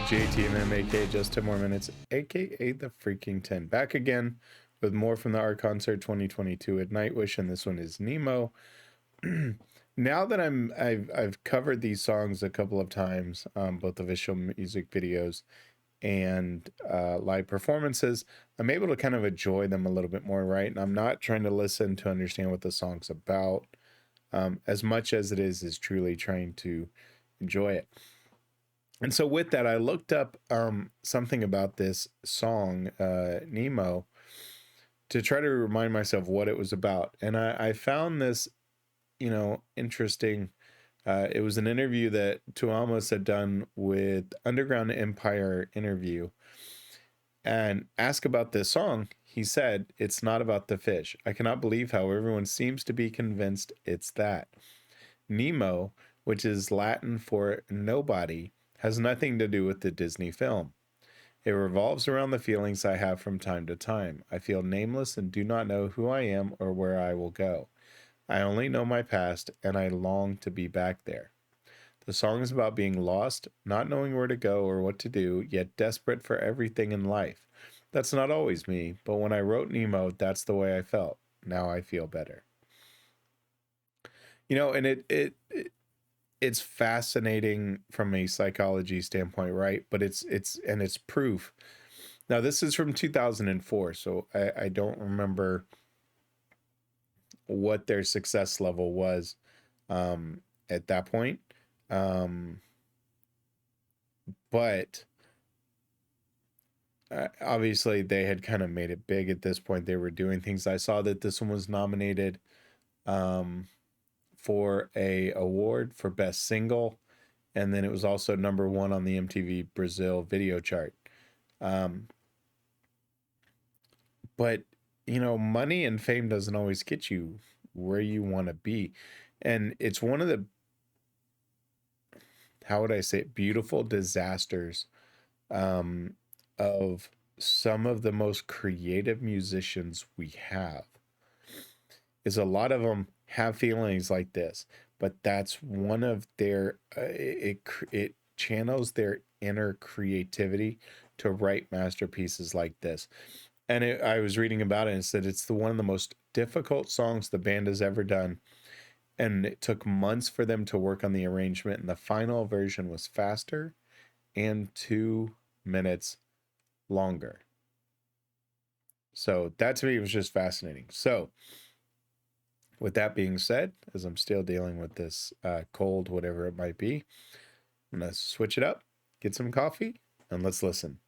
JTMM, aka Just 10 More Minutes, aka the Freaking 10. Back again with more from the art concert 2022 at Nightwish, and this one is Nemo. Now that I've covered these songs a couple of times, both official music videos and live performances, I'm able to kind of enjoy them a little bit more, right? And I'm not trying to listen to understand what the song's about, as much as it is truly trying to enjoy it. And so with that, I looked up something about this song, Nemo, to try to remind myself what it was about. And I found this, interesting. It was an interview that Tuomas had done with Underground Empire Interview. And asked about this song, he said, "It's not about the fish. I cannot believe how everyone seems to be convinced it's that. Nemo, which is Latin for nobody, has nothing to do with the Disney film. It revolves around the feelings I have from time to time. I feel nameless and do not know who I am or where I will go. I only know my past, and I long to be back there. The song is about being lost, not knowing where to go or what to do, yet desperate for everything in life. That's not always me, but when I wrote Nemo, that's the way I felt. Now I feel better." And it's fascinating from a psychology standpoint, right? But it's proof. Now, this is from 2004, so I don't remember what their success level was at that point. But obviously they had kind of made it big at this point. They were doing things. I saw that this one was nominated for a award for best single, and then it was also #1 on the MTV Brazil video chart. But money and fame doesn't always get you where you want to be, and it's one of the, how would I say it, beautiful disasters of some of the most creative musicians we have, is a lot of them have feelings like this, but that's one of their it channels their inner creativity to write masterpieces like this. And I was reading about it and it said it's one of the most difficult songs the band has ever done, and it took months for them to work on the arrangement, and the final version was faster and 2 minutes longer. So that to me was just fascinating. So with that being said, as I'm still dealing with this cold, whatever it might be, I'm going to switch it up, get some coffee, and let's listen.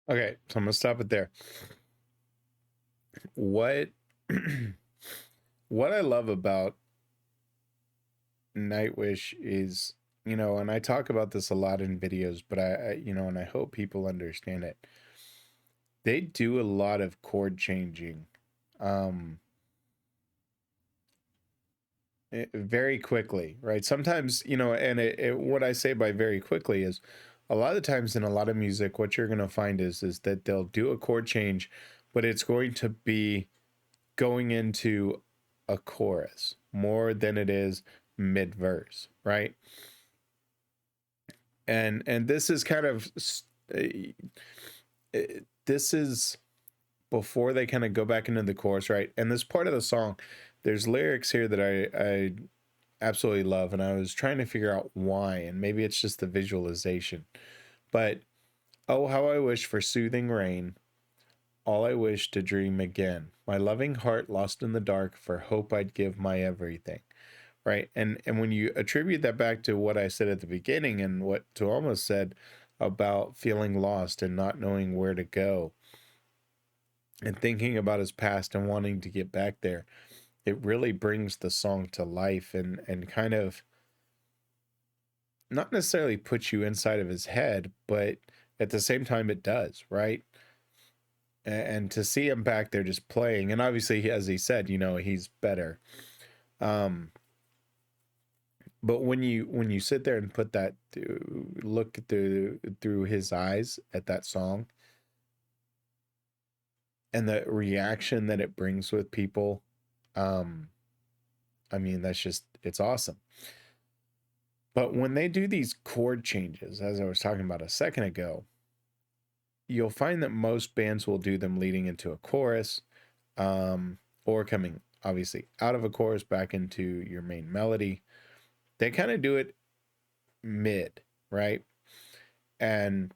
Okay, so I'm gonna stop it there. What what I love about Nightwish is, and I talk about this a lot in videos, but and I hope people understand it. They do a lot of chord changing very quickly, right? Sometimes, you know, and what I say by very quickly is a lot of times in a lot of music, what you're going to find is that they'll do a chord change, but it's going to be going into a chorus more than it is mid verse, right? And this is kind of this is before they kind of go back into the chorus, right? And this part of the song, there's lyrics here that I absolutely love, and I was trying to figure out why, and maybe it's just the visualization. But oh, how I wish for soothing rain, all I wish to dream again. My loving heart lost in the dark, for hope I'd give my everything. Right. And when you attribute that back to what I said at the beginning and what Tuomo said about feeling lost and not knowing where to go and thinking about his past and wanting to get back there, it really brings the song to life and kind of not necessarily puts you inside of his head, but at the same time it does, right? And to see him back there just playing, and obviously, as he said, you know, he's better. But when you sit there and put that look through his eyes at that song and the reaction that it brings with people, I mean, it's awesome. But when they do these chord changes, as I was talking about a second ago, you'll find that most bands will do them leading into a chorus, or coming obviously out of a chorus back into your main melody. They kind of do it mid, right? And,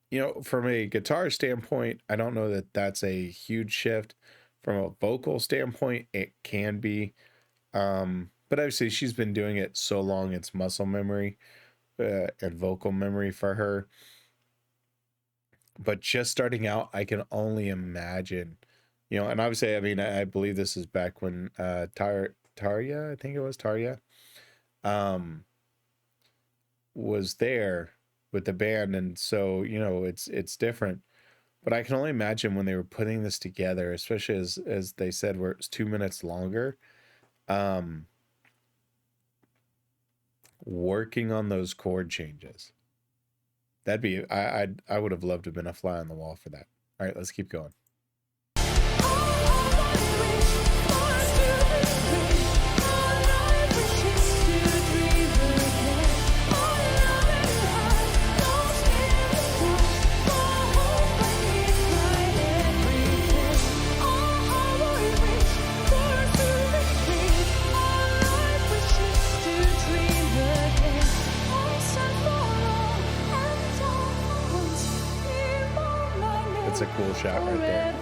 you know, from a guitar standpoint, I don't know that that's a huge shift. From a vocal standpoint, it can be. But obviously, she's been doing it so long, it's muscle memory and vocal memory for her. But just starting out, I can only imagine, you know, and obviously, I mean, I believe this is back when Tarja, I think it was Tarja, was there with the band, and so, you know, it's different. But I can only imagine when they were putting this together, especially as they said, where it's 2 minutes longer, working on those chord changes. That'd be I would have loved to have been a fly on the wall for that. All right, let's keep going. It's a cool shot right there.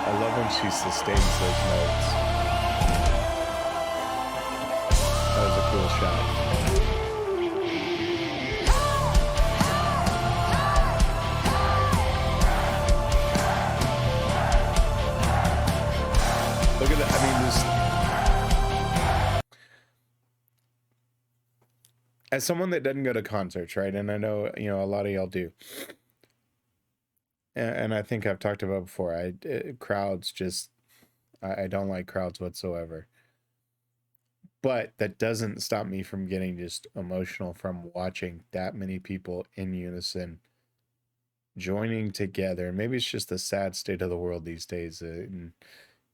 I love when she sustains those notes. That was a cool shot. Look at that. I mean, this. As someone that doesn't go to concerts, right? And I know, you know, a lot of y'all do. And I think I've talked about before, crowds just, I don't like crowds whatsoever. But that doesn't stop me from getting just emotional from watching that many people in unison joining together. Maybe it's just the sad state of the world these days.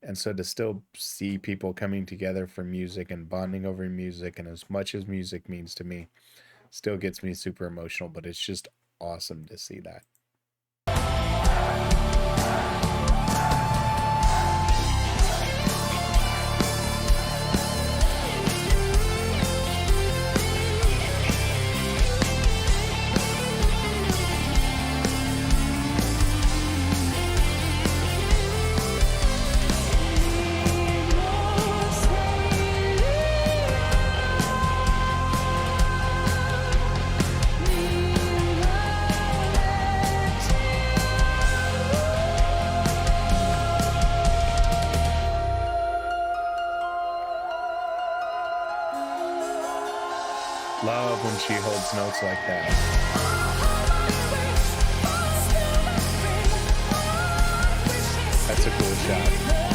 And so to still see people coming together for music and bonding over music, and as much as music means to me, still gets me super emotional, but it's just awesome to see that. Love when she holds notes like that. That's a cool shot.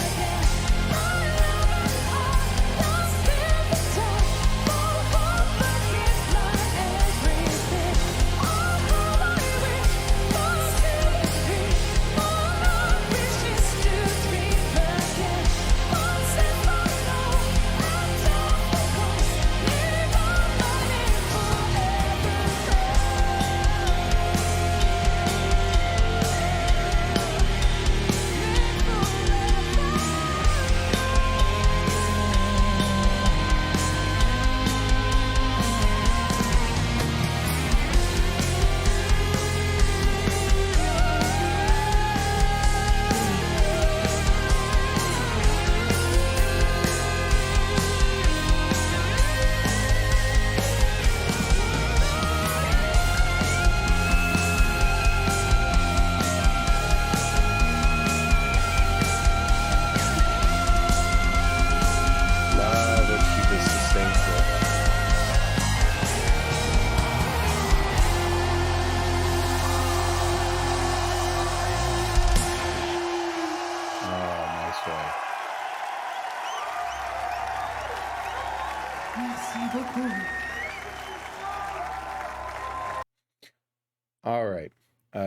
All right.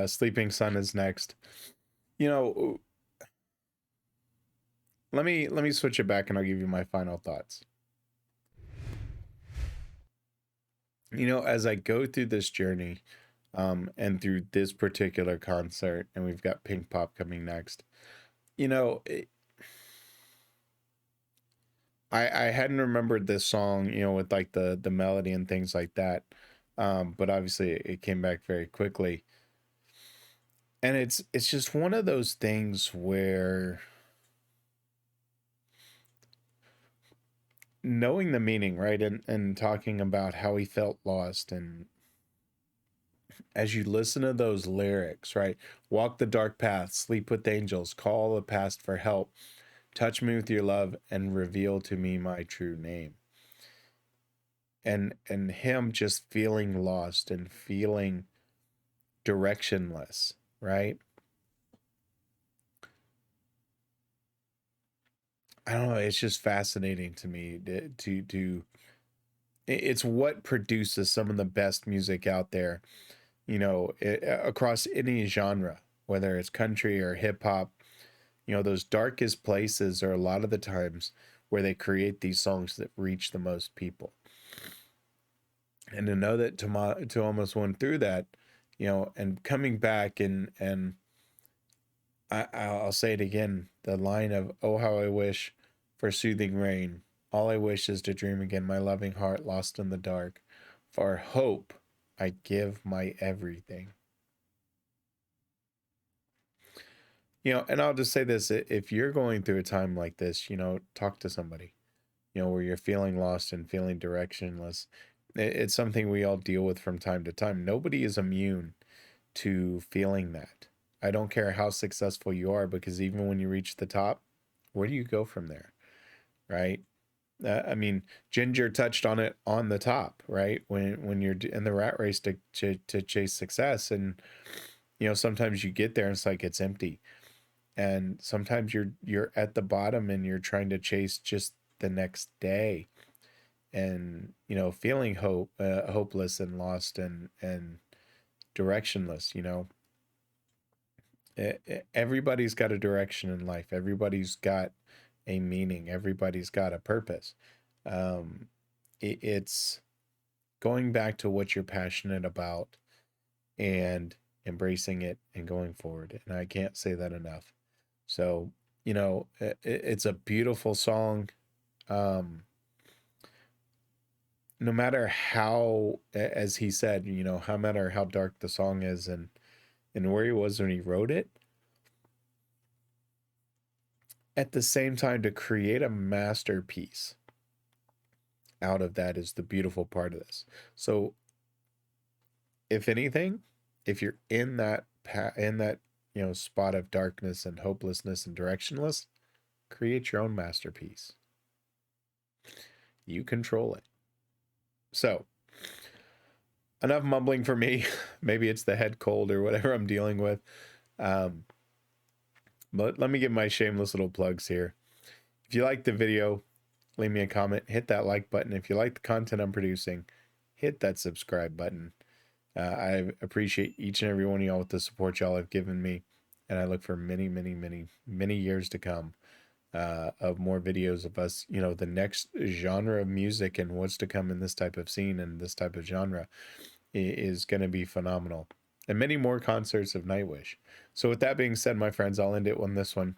Sleeping Sun is next. You know, let me switch it back and I'll give you my final thoughts. You know, as I go through this journey, and through this particular concert, and we've got Pink Pop coming next, you know, I hadn't remembered this song, you know, with like the melody and things like that. But obviously it came back very quickly. And it's just one of those things where knowing the meaning, right? And talking about how he felt lost, and as you listen to those lyrics, right? Walk the dark path, sleep with angels, call the past for help, touch me with your love and reveal to me my true name. And him just feeling lost and feeling directionless, right? I don't know, it's just fascinating to me to it's what produces some of the best music out there, you know, across any genre, whether it's country or hip hop. You know, those darkest places are a lot of the times where they create these songs that reach the most people. And to know that to almost went through that, you know, and coming back and I'll say it again, the line of "Oh how I wish for soothing rain, all I wish is to dream again, my loving heart lost in the dark, for hope I give my everything." You know, and I'll just say this, if you're going through a time like this, you know, talk to somebody, you know, where you're feeling lost and feeling directionless. It's something we all deal with from time to time. Nobody is immune to feeling that. I don't care how successful you are, because even when you reach the top, where do you go from there? Right? I mean, Ginger touched on it on the top, right? When you're in the rat race to chase success, and you know, sometimes you get there and it's like it's empty. And sometimes you're at the bottom and you're trying to chase just the next day, and you know, feeling hopeless and lost and directionless, you know. Everybody's got a direction in life. Everybody's got a meaning. Everybody's got a purpose. Um, it's going back to what you're passionate about and embracing it and going forward. And I can't say that enough. So, you know, it's a beautiful song. Um, no matter how, as he said, you know, no matter how dark the song is and where he was when he wrote it, at the same time, to create a masterpiece out of that is the beautiful part of this. So, if anything, if you're in that you know, spot of darkness and hopelessness and directionless, create your own masterpiece. You control it. So, enough mumbling for me. Maybe it's the head cold or whatever I'm dealing with. let me give my shameless little plugs here. If you like the video, leave me a comment, hit that like button. If you like the content I'm producing, hit that subscribe button. I appreciate each and every one of y'all with the support y'all have given me, and I look for many, many, many, many years to come of more videos of us, you know, the next genre of music and what's to come in this type of scene and this type of genre is going to be phenomenal. And many more concerts of Nightwish. So with that being said, my friends, I'll end it on this one.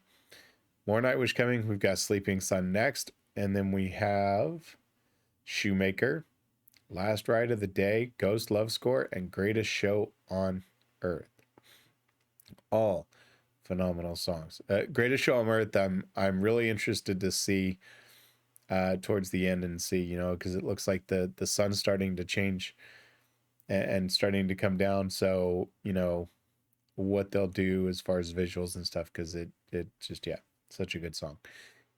More Nightwish coming. We've got Sleeping Sun next, and then we have Shoemaker, Last Ride of the Day, Ghost Love Score, and Greatest Show on Earth. All phenomenal songs. Greatest Show on Earth. I'm really interested to see towards the end and see, you know, because it looks like the sun's starting to change and starting to come down. So, you know, what they'll do as far as visuals and stuff, because it just, yeah, such a good song.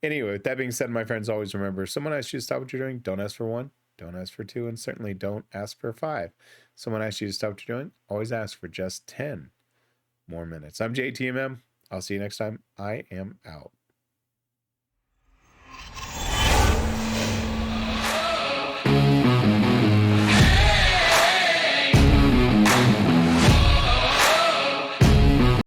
Anyway, with that being said, my friends, always remember, someone asks you to stop what you're doing, don't ask for one, don't ask for two, and certainly don't ask for five. Someone asks you to stop what you're doing, always ask for just 10 more minutes. I'm JTMM. I'll see you next time. I am out.